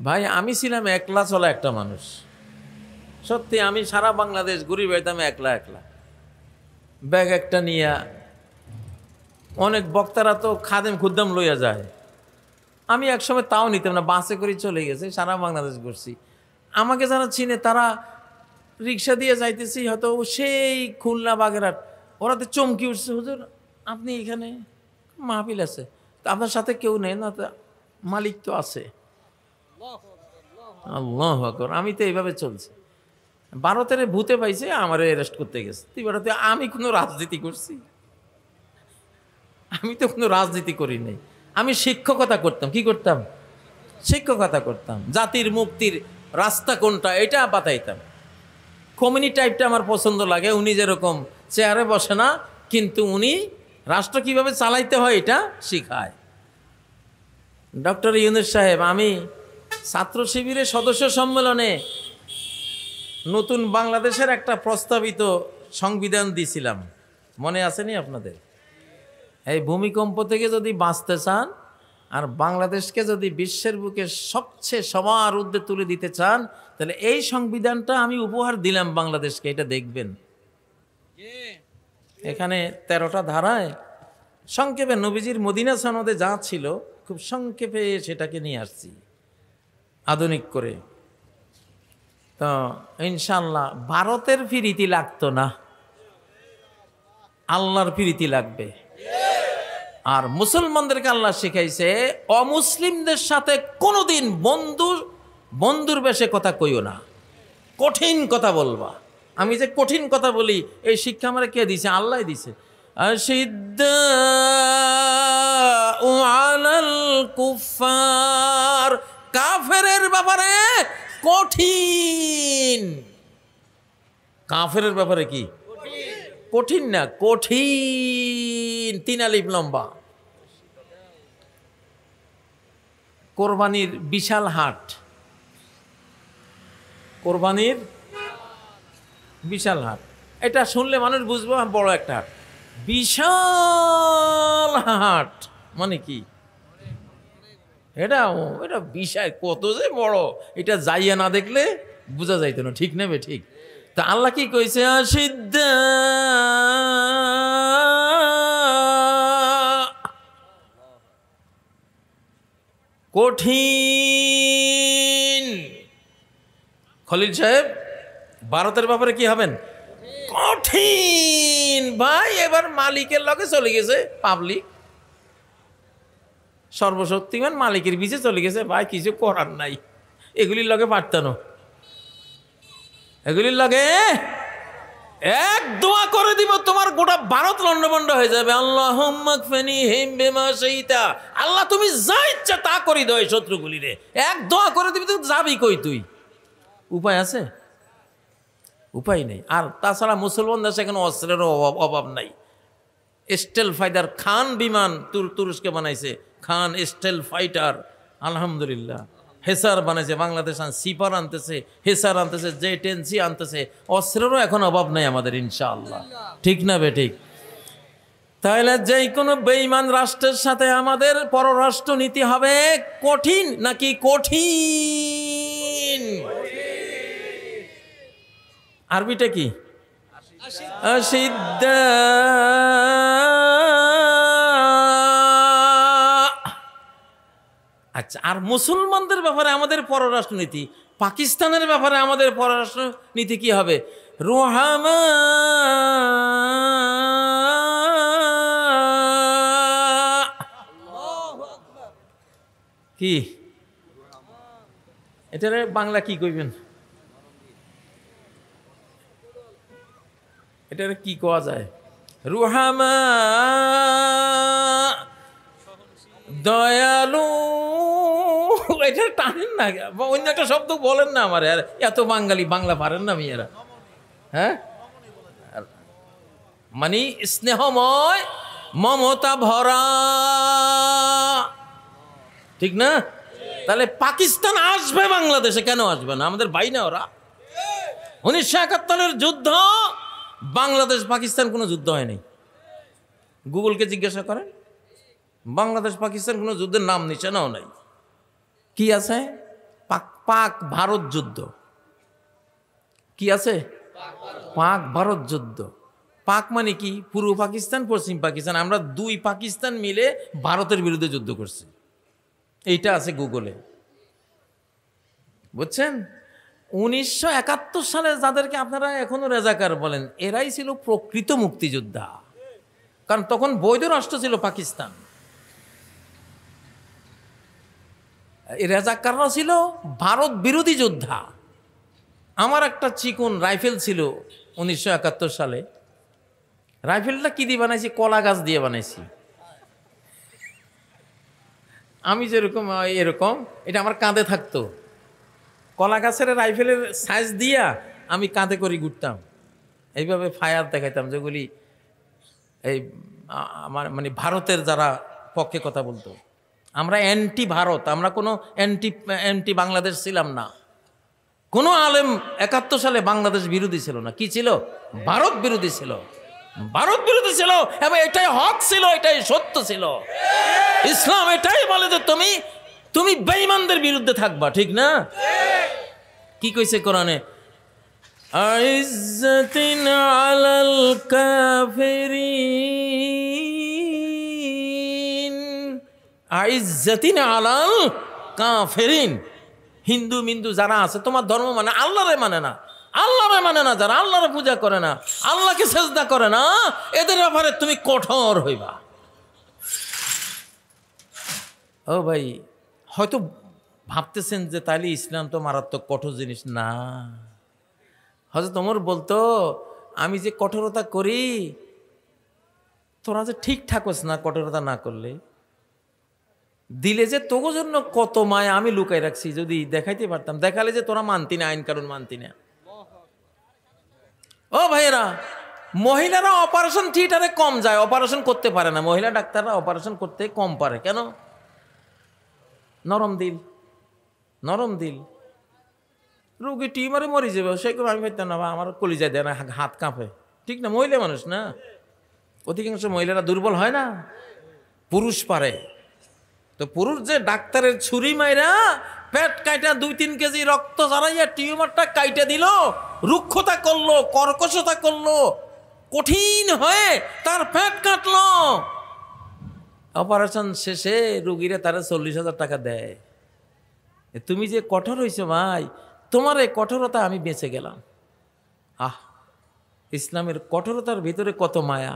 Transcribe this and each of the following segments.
ভাই আমি ছিলাম একলা চলা একটা মানুষ। সত্যি আমি সারা বাংলাদেশ ঘুরে বেড়াতাম একলা একলা, ব্যাগ একটা নিয়া। অনেক বক্তারা তো খাদেম খুদ্দাম লইয়া যায়, আমি একসময় তাও নিতাম না, বাসে করে চলে গেছে, সারা বাংলাদেশ ঘুরছি। আমাকে যারা চিনে তারা রিক্সা দিয়ে যাইতেছি হয়তো সেই খুলনা বাগেরহাট, ওরা তো চমকি উঠছে, হুজুর আপনি এখানে মাহফিল আছে, তো আপনার সাথে কেউ নেই না? তো মালিক তো আছে। আল্লাহু আকবার। আমি তো এইভাবে চলছি। ভারতের ভূতে পাইছে, আমার অ্যারেস্ট করতে গেছে। তুই ভারতে, আমি কোনো রাজনীতি করছি? আমি তো কোনো রাজনীতি করি নাই। আমি শিক্ষকতা করতাম। কি করতাম? শিক্ষকতা করতাম। জাতির মুক্তির রাস্তা কোনটা এটা বাতাইতাম। কমিউনি টাইপটা আমার পছন্দ লাগে। উনি যেরকম চেয়ারে বসে না, কিন্তু উনি রাষ্ট্র কিভাবে চালাইতে হয় এটা শিখায়। ডক্টর ইউনূস সাহেব, আমি ছাত্র শিবিরের সদস্য সম্মেলনে নতুন বাংলাদেশের একটা প্রস্তাবিত সংবিধান দিছিলাম, মনে আসেনি আপনাদের? এই ভূমিকম্প থেকে যদি বাঁচতে চান আর বাংলাদেশকে যদি বিশ্বের বুকে সবচেয়ে সবার ঊর্ধ্বে তুলে দিতে চান, তাহলে এই সংবিধানটা আমি উপহার দিলাম বাংলাদেশকে, এটা দেখবেন। এখানে 13টা ধারায় সংক্ষেপে নবীজির মদিনা সনদে যা ছিল খুব সংক্ষেপে সেটাকে নিয়ে আসছি আধুনিক করে। তো ইনশাল্লাহ ভারতের ফিরিতি লাগতো না, আল্লাহর ফিরিতি লাগবে। আর মুসলমানদেরকে আল্লাহ শিখাইছে অমুসলিমদের সাথে কোনোদিন বন্ধুর বেশে কথা কইও না, কঠিন কথা বলবা। আমি যে কঠিন কথা বলি এই শিক্ষা আমার কে দিছে? আল্লাহ দিছে। আশিদ্দাউ আলাল কুফার, কাফেরের ব্যাপারে কঠিন। কাফেরের ব্যাপারে কি কঠিন? না, কঠিন। 3 আলিফ লম্বা। কোরবানির বিশাল হাট, কোরবানির বিশাল হাট, এটা শুনলে মানুষ বুঝবো বড় একটা হাট। বিশাল হাট মানে কি? এটা বিশাল, কত যে বড়, এটা যাইয়া না দেখলে বোঝা যাইত না। ঠিক নেবে? ঠিক। তা আল্লাহ কি কইছে? আশিদ্দা কঠিন। খলিল সাহেব, ভারতের ব্যাপারে কি হবেন? কঠিন। ভাই এবার মালিকের লগে চলে গেছে পাবলিক, সর্বশক্তিমান মালিকের পিছে চলে গেছে। ভাই কিছু করার নাই, এগুলির লগে পারতানো, এগুলির লগে এক দোয়া করে দিব, তোমার গোটা ভারত লন্ডভন্ড হয়ে যাবে। আল্লাহুম্মা কফিনি হিম বিমা শাইতা, আল্লাহ তুমি যা ইচ্ছা তা করে দাও শত্রুগুলিরে। এক দোয়া করে দিবি, তুই যাবি কই? তুই উপায় আছে? উপায় নেই। আর তাছাড়া মুসলমান দেশে এখানে অস্ত্রেরও অভাব নাই। স্টেল ফাইটার খান বিমান তুরস্কে বানাইছে, খান স্টেল ফাইটার, আলহামদুলিল্লাহ। হেসার বানাইছে বাংলাদেশ, সিপার আনতেছে, হেসার আনতেছে, জেটেন্সি আনতেছে। অস্ত্রেরও এখন অভাব নাই আমাদের, ইনশাআল্লাহ। ঠিক না বে? ঠিক। তাহলে যে কোনো বেঈমান রাষ্ট্রের সাথে আমাদের পররাষ্ট্র নীতি হবে কঠিন নাকি কঠিন? আরবিটা কি? আশিদ্দা। আচ্ছা, আর মুসলমানদের ব্যাপারে আমাদের পররাষ্ট্র নীতি, পাকিস্তানের ব্যাপারে আমাদের পররাষ্ট্র নীতি কি হবে? রুহামা। কি এটারে বাংলা কি কইবেন? এটারে কি কোয়া যায়? রুহামা, দয়ালু। এটা টানেন না, অন্য একটা শব্দ বলেন না আমার। এত বাঙালি বাংলা পারেন না মেয়েরা? হ্যাঁ, মানে স্নেহময়, মমতা ভরা, ঠিক না? তাহলে পাকিস্তান আসবে বাংলাদেশে, কেন আসবে না? আমাদের ভাই না ওরা? 1971 যুদ্ধ, বাংলাদেশ পাকিস্তান কোনো যুদ্ধ হয়নি। গুগলকে জিজ্ঞাসা করেন, বাংলাদেশ পাকিস্তান কোনো যুদ্ধের নাম নিশানাও নাই। কি আছে? পাক পাক ভারত যুদ্ধ কি আছে? পাক ভারত যুদ্ধ। পাক মানে কি? পূর্ব পাকিস্তান, পশ্চিম পাকিস্তান, আমরা দুই পাকিস্তান মিলে ভারতের বিরুদ্ধে যুদ্ধ করছি। এইটা আছে গুগলে, বুঝছেন? 1971 সালে যাদেরকে আপনারা এখনো রেজাকার বলেন, এরাই ছিল প্রকৃত মুক্তিযোদ্ধা। কারণ তখন বৈধ রাষ্ট্র ছিল পাকিস্তান। রেজাকাররা ছিল ভারত বিরোধী যোদ্ধা। আমার একটা চিকন রাইফেল ছিল 1971 সালে। রাইফেলটা কি দিয়ে বানাইছি? কলা গাছ দিয়ে বানাইছি। আমি যেরকম এরকম, এটা আমার কাঁধে থাকতো। কলা গাছের রাইফেলের সাইজ দিয়া আমি কাঁধে করে ঘুরতাম, এইভাবে ফায়ার দেখাইতাম, যেগুলি এই আমার মানে ভারতের যারা পক্ষে কথা বলতো। আমরা অ্যান্টি ভারত, আমরা কোনো অ্যান্টি বাংলাদেশ ছিলাম না। কোনো আলেম 71 সালে বাংলাদেশ বিরোধী ছিল না। কি ছিল? ভারত বিরোধী ছিল। ভারত বিরোধী ছিল এবং এটাই হক ছিল, এটাই সত্য ছিল। ইসলাম এটাই বলে যে তুমি বেঈমানদের বিরুদ্ধে থাকবা, ঠিক না? কি কইছে কোরআনে? আইজ্জাতিন আলাল কাফিরিন, আইজ্জাতিন আলাল কাফিরিন। হিন্দু মিন্দু যারা আছে, তোমার ধর্ম মানে আল্লাহরে মানে না, আল্লাহরে মানে না, যারা আল্লাহরে পূজা করে না, আল্লাহকে সেজদা করে না, এদের ব্যাপারে তুমি কঠোর হইবা। ও ভাই, হয়তো ভাবতেছেন যে তাইলে ইসলাম তো মারাত্মক কঠোর জিনিস না। হযরত ওমর বলতো, আমি যে কঠোরতা করি, তোরা যে ঠিকঠাক হস না কঠোরতা না করলে। দিলে যে তোগো জন্য কত মায়া আমি লুকাই রাখছি, যদি দেখাইতে পারতাম, দেখালে যে তোরা মানতি না, আইন কানুন মানতি না। ও ভাইয়েরা, মহিলারা অপারেশন থিয়েটারে কম যায়, অপারেশন করতে পারে না। মহিলা ডাক্তাররা অপারেশন করতে কম পারে কেন? নরম দিল, নরম দিল। রোগী টিউমারে মরে যাবে, সেরকম আমি পাইতাম না, আমার কলিজায় দেয় না, হাত কাঁপে, ঠিক না? মহিলা মানুষ না, অধিকাংশ মহিলারা দুর্বল হয় না, পুরুষ পারে। তো পুরুষ যে ডাক্তারের ছুরি মাইরা পেট কাইটা 2-3 কেজি রক্ত ঝরাইয়া টিউমারটা কাইটা দিল, রুক্ষতা করলো, কর্কশতা করলো, কঠিন হয়ে তার পেট কাটলো, অপারেশন শেষে রুগীরা তারা 40,000 টাকা দেয়। তুমি যে কঠোর হইছো ভাই, তোমার এই কঠোরতা আমি বেঁচে গেলাম। আহ, ইসলামের কঠোরতার ভিতরে কত মায়া।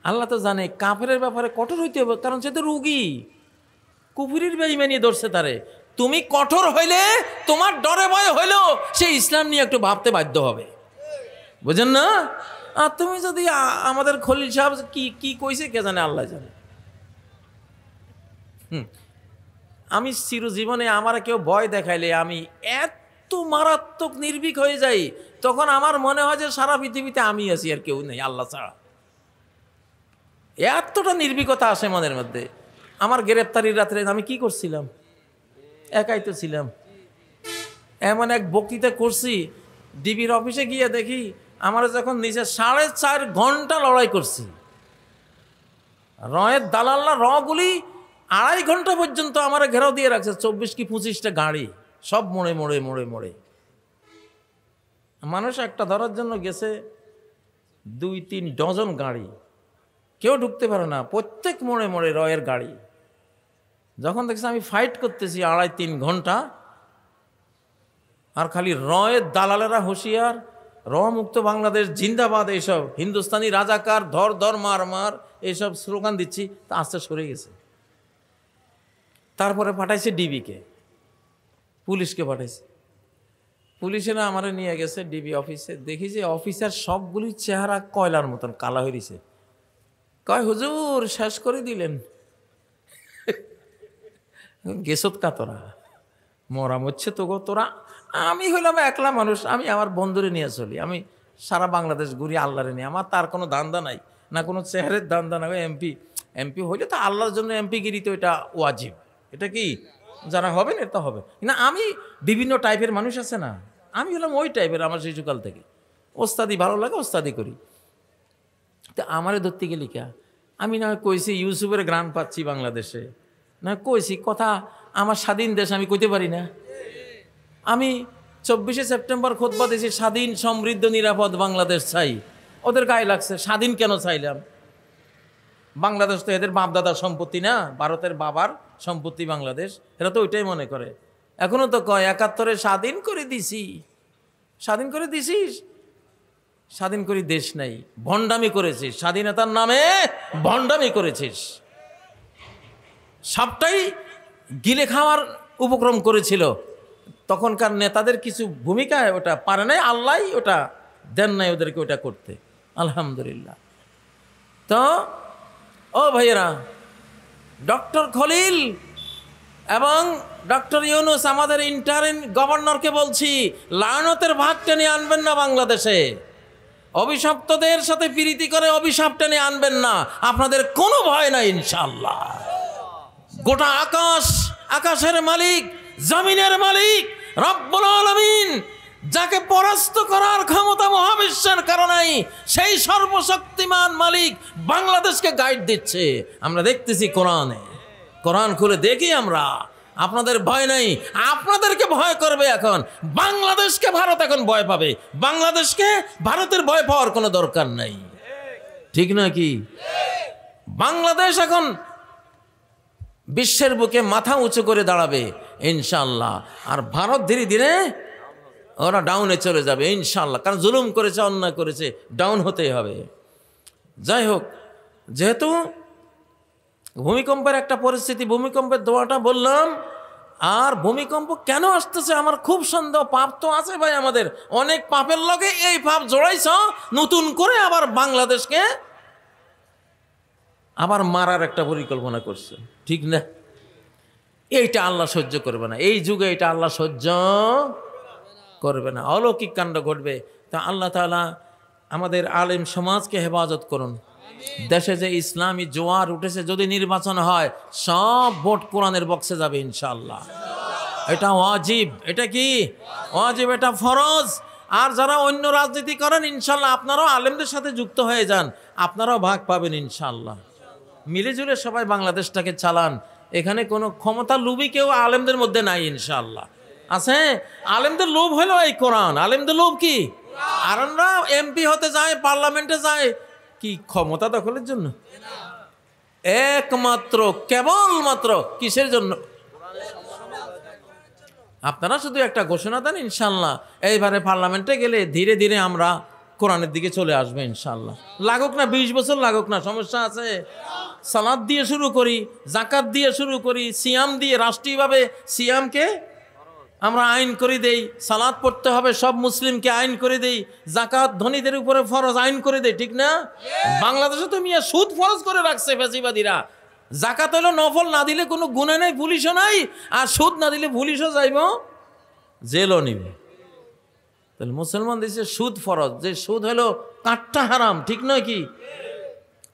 আল্লাহ তো জানে কাফেরের ব্যাপারে কঠোর হইতে হবে, কারণ সে তো রুগী, কুফরির বেঈমানি ধরছে তারে। তুমি কঠোর হইলে তোমার ডরে ভয় হইলেও সে ইসলাম নিয়ে একটু ভাবতে বাধ্য হবে, বুঝেন না? আর তুমি যদি আমাদের খলিল সাহেব কি কইছে কে জানে, আল্লাহ জানে। আমি চিরজীবনে আমার কেউ ভয় দেখাইলে আমি এত মারাত্মক নির্ভীক হয়ে যাই, তখন আমার মনে হয় যে সারা পৃথিবীতে আমি আছি, আর কেউ নেই আল্লাহ ছাড়া। এতটা নির্ভীকতা আসে মনের মধ্যে। আমার গ্রেপ্তারির রাত্রে আমি কি করছিলাম? একাই তো ছিলাম। এমন এক বক্তৃতা করছি, ডিবির অফিসে গিয়ে দেখি আমার যখন নিচে 4.5 ঘন্টা লড়াই করছি। রয়ের দালাল্লা রগুলি 2.5 ঘন্টা পর্যন্ত আমার ঘেরাও দিয়ে রাখছে, 24 কি 25টা গাড়ি, সব মোড়ে মোড়ে মোড়ে মোড়ে। মানুষ একটা ধরার জন্য গেছে 2-3 ডজন গাড়ি, কেউ ঢুকতে পারে না, প্রত্যেক মোড়ে মোড়ে রয়ের গাড়ি। যখন দেখছি আমি ফাইট করতেছি 2.5-3 ঘন্টা, আর খালি রয়ের দালালেরা হুঁশিয়ার, র মুক্ত বাংলাদেশ জিন্দাবাদ, এইসব হিন্দুস্তানি রাজাকার, ধর ধর মার মার, এইসব স্লোগান দিচ্ছি, তা আস্তে সরে গেছে। তারপরে পাঠাইছে ডিবিকে, পুলিশকে পাঠাইছে। পুলিশেরা আমারে নিয়ে গেছে ডিবি অফিসে। দেখি যে অফিসার সবগুলি চেহারা কয়লার মতন কালা হয়ে গেছে। কয়, হুজুর শেষ করে দিলেন, গেছত কা তোরা, মরাম হচ্ছে তো গো তোরা। আমি হইলাম একলা মানুষ, আমি আমার বন্ধুরে নিয়ে চলি, আমি সারা বাংলাদেশ ঘুরি আল্লাহরে নিয়ে, আমার তার কোনো ধান্দা নাই, না কোনো চেহারের ধান্দা নাই। এমপি হইলে তো আল্লাহর জন্য এমপিগিরি তো এটা ওয়াজিব, এটা কি যারা হবেন এটা হবে না। আমি বিভিন্ন টাইপের মানুষ আছে না, আমি হলাম ওই টাইপের, আমার শিশুকাল থেকে ওস্তাদি ভালো লাগে, ওস্তাদি করি। তো আমারে ধরতে গেলি কে? আমি না কইছি ইউসুফের গ্রান পাচ্ছি বাংলাদেশে, না কইছি কথা আমার স্বাধীন দেশ আমি কইতে পারি না? আমি 24শে সেপ্টেম্বর খুতবা দিয়েছি, স্বাধীন সমৃদ্ধ নিরাপদ বাংলাদেশ চাই। ওদের গায়ে লাগছে, স্বাধীন কেন চাইলাম? বাংলাদেশ তো এদের বাপদাদার সম্পত্তি না, ভারতের বাবার সম্পত্তি বাংলাদেশ, এরা তো ওইটাই মনে করে। এখনো তো কয় 71-এ স্বাধীন করে দিছি। স্বাধীন করে দিছিস? স্বাধীন করে দেশ নাই, ভণ্ডামি করেছিস, স্বাধীনতার নামে ভণ্ডামি করেছিস। সবটাই গিলে খাওয়ার উপক্রম করেছিল তখনকার নেতাদের কিছু ভূমিকায়, ওটা পারে নাই, আল্লাহ ওটা দেন নাই ওদেরকে ওটা করতে। আলহামদুলিল্লাহ। তো ও ভাইয়েরা, ডক্টর খলিল এবং ডক্টর ইউনুস আমাদের ইন্টারিম গভর্নরকে বলছি, লায়নতের ভাগ টেনে আনবেন না বাংলাদেশে। অভিশপ্তদের সাথে প্রীতি করে অভিশাপ টেনে আনবেন না, আপনাদের কোনো ভয় নাই ইনশাআল্লাহ। গোটা আকাশ, আকাশের মালিক, জমিনের মালিক রব্বুল আলামিন, যাকে পরাস্ত করার ক্ষমতা মহাবিশ্বের কারণেই, সেই সর্বশক্তিমান মালিক বাংলাদেশকে গাইড দিচ্ছে। আমরা দেখতেছি কোরআনে, কোরআন খুলে দেখি আমরা। আপনাদের ভয় নাই, আপনাদেরকে ভয় করবে এখন। বাংলাদেশকে ভারত এখন ভয় পাবে, বাংলাদেশকে ভারতের ভয় পাওয়ার কোনো দরকার নাই। ঠিক নয় কি? বাংলাদেশ এখন বিশ্বের বুকে মাথা উঁচু করে দাঁড়াবে ইনশাআল্লাহ। আর ভারত ধীরে ধীরে ওরা ডাউনে চলে যাবে ইনশাআল্লাহ, কারণ জুলুম করেছে, অন্যায় করেছে, ডাউন হতেই হবে। যাই হোক, যেহেতু ভূমিকম্পের একটা পরিস্থিতি, ভূমিকম্পের দোয়াটা বললাম। আর ভূমিকম্প কেন আসতেছে আমার খুব সন্দেহ। পাপ তো আছে ভাই, আমাদের অনেক পাপের লগে এই পাপ জড়াইছ, নতুন করে আবার বাংলাদেশকে আবার মারার একটা পরিকল্পনা করছে, ঠিক না? এইটা আল্লাহ সহ্য করবে না, এই যুগে এটা আল্লাহ সহ্য করবে না, অলৌকিক কাণ্ড ঘটবে। তা আল্লাহ তাআলা আমাদের আলেম সমাজকে হেফাজত করুন। দেশে যে ইসলামী জোয়ার উঠেছে, যদি নির্বাচন হয় সব ভোট কোরআনের বক্সে যাবে ইনশাআল্লাহ। এটা ওয়াজিব। এটা কি ওয়াজিব? এটা ফরজ। আর যারা অন্য রাজনীতি করেন ইনশাআল্লাহ আপনারাও আলেমদের সাথে যুক্ত হয়ে যান, আপনারাও ভাগ পাবেন ইনশাআল্লাহ। মিলেজুলে সবাই বাংলাদেশটাকে চালান। এখানে কোনো ক্ষমতা লোভী কেউ আলেমদের মধ্যে নাই ইনশাআল্লাহ। আছে আলেমদের লোভ হলো এই কোরআন। আলেমদের লোভ কি? আরনরা এমপি হতে যায়, পার্লামেন্টে যায় কি ক্ষমতা দখলের জন্য? একমাত্র কেবলমাত্র কিসের জন্য? আপনারা শুধু একটা ঘোষণা দেন ইনশাআল্লাহ, এইবারে পার্লামেন্টে গেলে ধীরে ধীরে আমরা কোরআনের দিকে চলে আসবে ইনশাআল্লাহ। লাগুক না 20 বছর লাগুক না, সমস্যা আছে। সালাত দিয়ে শুরু করি, জাকাত দিয়ে শুরু করি, সিয়াম দিয়ে, রাষ্ট্রীয়ভাবে সিয়ামকে আমরা আইন করে দেই, সালাত পড়তে হবে সব মুসলিমকে আইন করে দেই, জাকাত ধনীদের উপরে ফরজ আইন করে দেই, ঠিক না? বাংলাদেশে তো মিয়া সুদ ফরজ করে রাখছে ফ্যাসিবাদীরা। জাকাত হলো নফল, না দিলে কোনো গুনাহ নাই, পুলিশও নাই। আর সুদ না দিলে পুলিশও যাইব, জেলও নিবে। তাহলে মুসলমান দেশে সুদ ফরজ, যে সুদ হলো কাটটা হারাম, ঠিক নয় কি?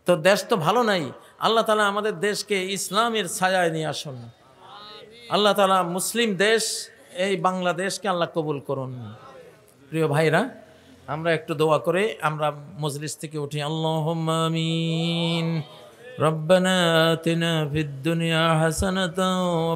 তো দেশ তো ভালো নাই। আল্লাহ তাআলা আমাদের দেশকে ইসলামের ছায়ায় নিয়ে আসুন। আল্লাহ তাআলা মুসলিম দেশ এই বাংলাদেশকে আল্লাহ কবুল করুন। প্রিয় ভাইরা, আমরা একটু দোয়া করে আমরা মজলিস থেকে উঠি। আল্লাহুম্মা আমিন। রব্বানা আতিনা ফিদ দুনিয়া হাসানাতাও